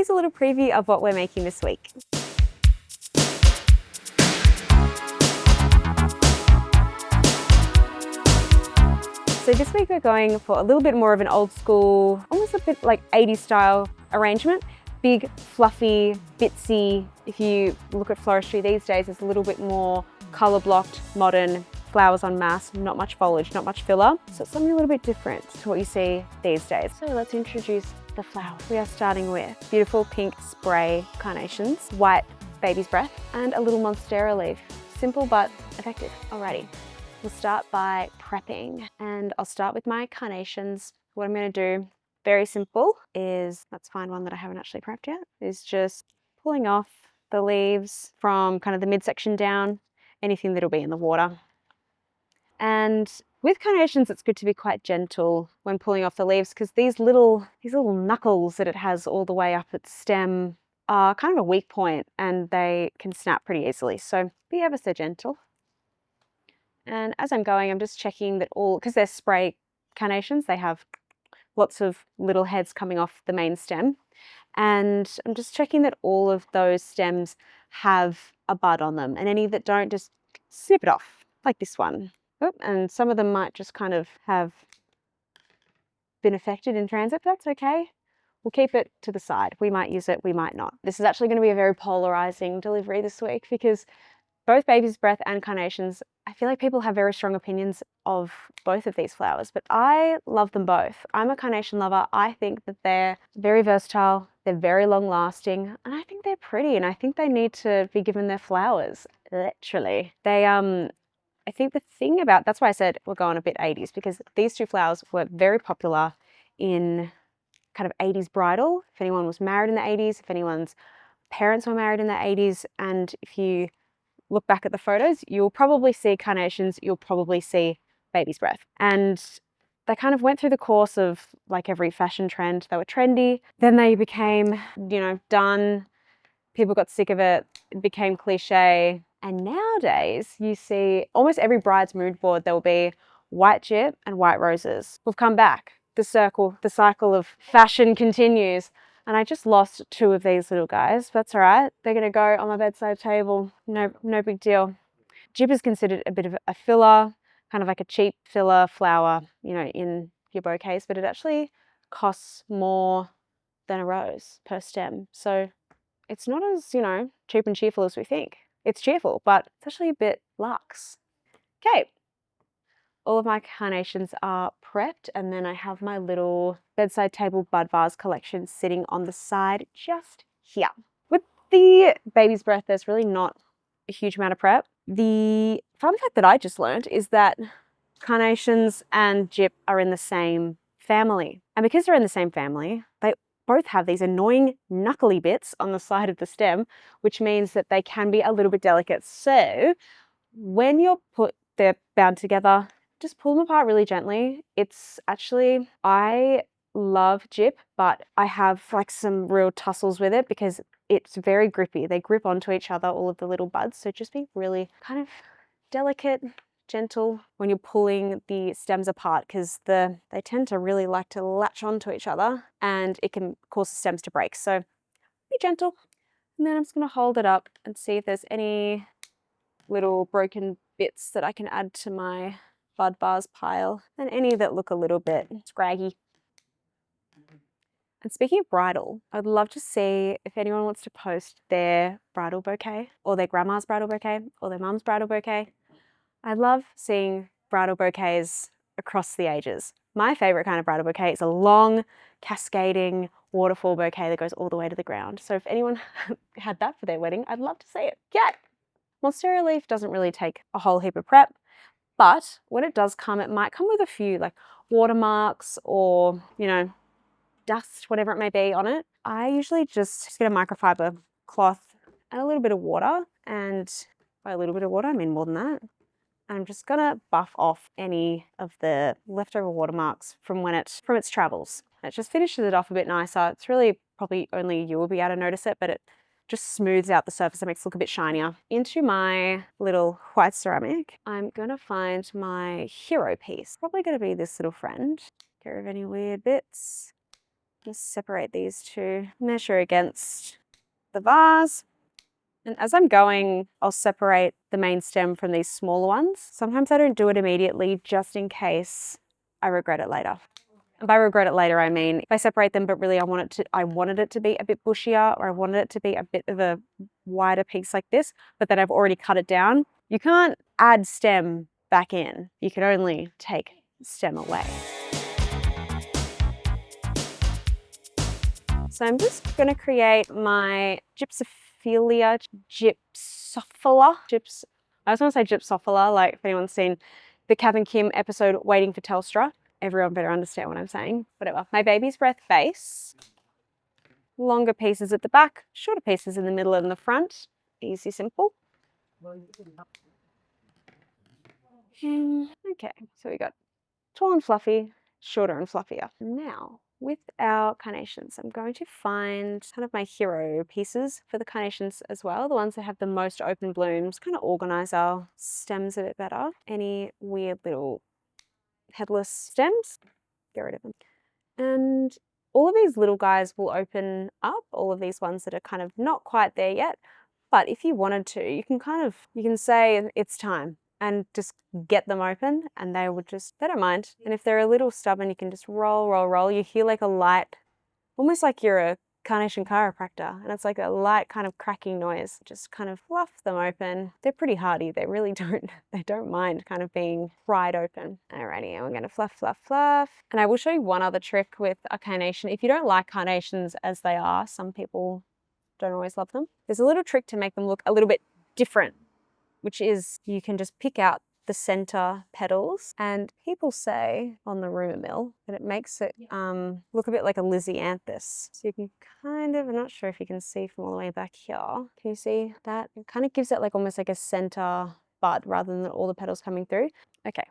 here's a little preview of what we're making this week. So this week we're going for a little bit more of an old school, almost a bit like 80s style arrangement. Big, fluffy, bitsy. If you look at floristry these days, it's a little bit more color blocked, modern, flowers en masse, not much foliage, not much filler. So it's something a little bit different to what you see these days. So let's introduce the flowers. We are starting with beautiful pink spray carnations, white baby's breath, and a little monstera leaf. Simple but effective. Alrighty. We'll start by prepping, and I'll start with my carnations. What I'm going to do, very simple, is, let's find one that I haven't actually prepped yet, is just pulling off the leaves from kind of the midsection down, anything that'll be in the water. And with carnations, it's good to be quite gentle when pulling off the leaves, because these little knuckles that it has all the way up its stem are kind of a weak point and they can snap pretty easily. So be ever so gentle. And as I'm going, I'm just checking that all, because they're spray carnations, they have lots of little heads coming off the main stem. And I'm just checking that all of those stems have a bud on them, and any that don't, just snip it off, like this one. Oh, and some of them might just kind of have been affected in transit, but that's okay. We'll keep it to the side. We might use it, we might not. This is actually going to be a very polarizing delivery this week, because both baby's breath and carnations, I feel like people have very strong opinions of both of these flowers, but I love them both. I'm a carnation lover. I think that they're very versatile, they're very long lasting, and I think they're pretty, and I think they need to be given their flowers, literally. I think the thing about, that's why I said we're going a bit 80s, because these two flowers were very popular in kind of 80s bridal. If anyone was married in the 80s, if anyone's parents were married in the 80s, and if you look back at the photos, you'll probably see carnations, you'll probably see baby's breath. And they kind of went through the course of like every fashion trend. They were trendy, then they became, done. People got sick of it, it became cliche. And nowadays you see almost every bride's mood board, there will be white gyp and white roses. We've come back. The cycle of fashion continues. And I just lost two of these little guys. That's all right. They're going to go on my bedside table. No big deal. Gyp is considered a bit of a filler, kind of like a cheap filler flower, in your bouquets, but it actually costs more than a rose per stem. So it's not as, cheap and cheerful as we think. It's cheerful, but it's actually a bit luxe. Okay. All of my carnations are prepped, and then I have my little bedside table bud vase collection sitting on the side just here. With the baby's breath, there's really not a huge amount of prep. The fun fact that I just learned is that carnations and gyp are in the same family. And because they're in the same family, they both have these annoying knuckly bits on the side of the stem, which means that they can be a little bit delicate. So when they're bound together, just pull them apart really gently. It's actually, I love gyp, but I have like some real tussles with it because it's very grippy. They grip onto each other, all of the little buds. So just be really kind of delicate, gentle when you're pulling the stems apart, because they tend to really like to latch onto each other and it can cause the stems to break. So be gentle. And then I'm just going to hold it up and see if there's any little broken bits that I can add to my bud vase pile, and any that look a little bit scraggy. And speaking of bridal, I'd love to see if anyone wants to post their bridal bouquet, or their grandma's bridal bouquet, or their mum's bridal bouquet. I love seeing bridal bouquets across the ages. My favorite kind of bridal bouquet is a long, cascading waterfall bouquet that goes all the way to the ground. So if anyone had that for their wedding, I'd love to see it. Yeah. Monstera leaf doesn't really take a whole heap of prep, but when it does come, it might come with a few like watermarks or, dust, whatever it may be on it. I usually just get a microfiber cloth and a little bit of water, and by a little bit of water, I mean more than that. I'm just gonna buff off any of the leftover watermarks from its travels. It just finishes it off a bit nicer. It's really probably only you will be able to notice it, but it just smooths out the surface and makes it look a bit shinier. Into my little white ceramic, I'm gonna find my hero piece. Probably gonna be this little friend. Get rid of any weird bits. Just separate these two, measure against the vase. And as I'm going, I'll separate the main stem from these smaller ones. Sometimes I don't do it immediately just in case I regret it later. And by regret it later, I mean if I separate them, but really I wanted it to be a bit bushier, or I wanted it to be a bit of a wider piece like this, but then I've already cut it down. You can't add stem back in. You can only take stem away. So I'm just going to create my Gypsophilia, Gypsophilia. I just want to say Gypsophilia, like if anyone's seen the Kath and Kim episode Waiting for Telstra, everyone better understand what I'm saying. Whatever. My baby's breath base. Longer pieces at the back, shorter pieces in the middle and the front. Easy, simple. Okay, so we got tall and fluffy, shorter and fluffier. Now, with our carnations, I'm going to find kind of my hero pieces for the carnations as well, the ones that have the most open blooms, kind of organize our stems a bit better. Any weird little headless stems, get rid of them. And all of these little guys will open up, all of these ones that are kind of not quite there yet. But if you wanted to, you can say it's time and just get them open, and they don't mind. And if they're a little stubborn, you can just roll, roll, roll. You hear like a light, almost like you're a carnation chiropractor, and it's like a light kind of cracking noise. Just kind of fluff them open. They're pretty hardy. They really don't mind kind of being pried open. Alrighty, and we're gonna fluff, fluff, fluff. And I will show you one other trick with a carnation. If you don't like carnations as they are, some people don't always love them. There's a little trick to make them look a little bit different, which is you can just pick out the center petals, and people say on the rumour mill that it makes it look a bit like a lisianthus. So you can kind of, I'm not sure if you can see from all the way back here. Can you see that? It kind of gives it like almost like a center bud rather than all the petals coming through. Okay.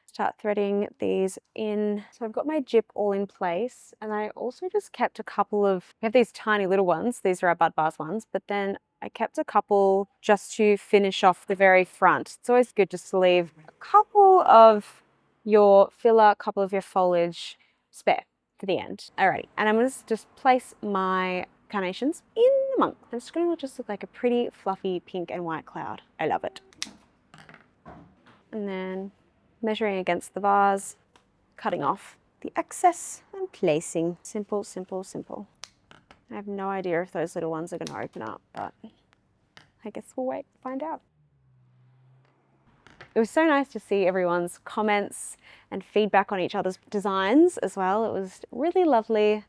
Start threading these in. So I've got my gyp all in place, and I also just kept a couple of, we have these tiny little ones, these are our bud bars ones, but then I kept a couple just to finish off the very front. It's always good just to leave a couple of your filler, a couple of your foliage spare for the end. Alrighty, and I'm going to just place my carnations in the monk. And it's going to just look like a pretty fluffy pink and white cloud. I love it. And then measuring against the vase, cutting off the excess and placing. Simple, simple, simple. I have no idea if those little ones are going to open up, but I guess we'll wait and find out. It was so nice to see everyone's comments and feedback on each other's designs as well. It was really lovely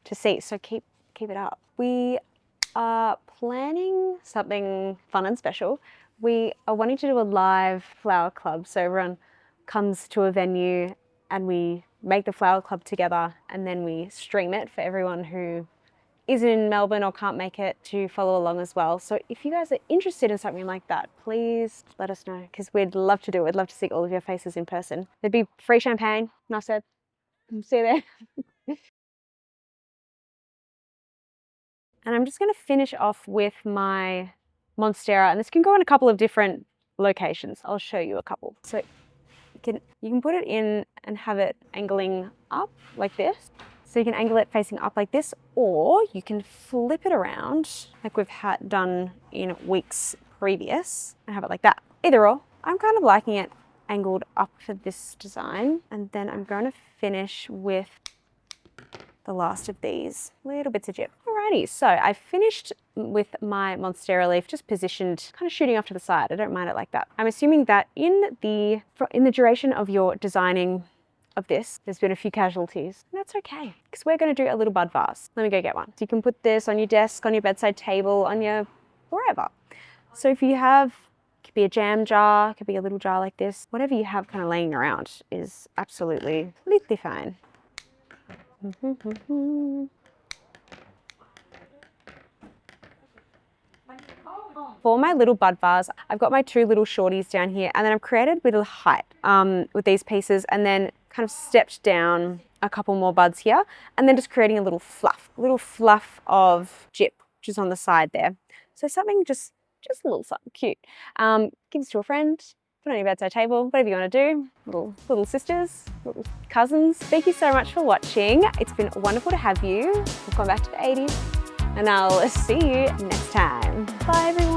to see, so keep it up. We are planning something fun and special. We are wanting to do a live flower club, so everyone comes to a venue and we make the flower club together, and then we stream it for everyone who is in Melbourne or can't make it to follow along as well. So if you guys are interested in something like that, please let us know, because we'd love to do it. We'd love to see all of your faces in person. There'd be free champagne, enough said. See you there. And I'm just going to finish off with my Monstera, and this can go in a couple of different locations. I'll show you a couple. So you can put it in and have it angling up like this. So you can angle it facing up like this, or you can flip it around like we've done in weeks previous and have it like that. Either or. I'm kind of liking it angled up for this design. And then I'm going to finish with the last of these little bits of gyp. Alrighty, so I finished with my Monstera leaf just positioned, kind of shooting off to the side. I don't mind it like that. I'm assuming that in the duration of your designing of this, there's been a few casualties. And that's okay, because we're going to do a little bud vase. Let me go get one. So you can put this on your desk, on your bedside table, on your wherever. So if you have, it could be a jam jar, it could be a little jar like this, whatever you have kind of laying around is absolutely completely fine. For my little bud vase, I've got my two little shorties down here, and then I've created a bit of height with these pieces, and then kind of stepped down a couple more buds here, and then just creating a little fluff of gyp, which is on the side there. So something just a little something cute. Give this to a friend, put it on your bedside table, whatever you want to do. Little sisters, little cousins. Thank you so much for watching. It's been wonderful to have you. We've gone back to the 80s, and I'll see you next time. Bye everyone.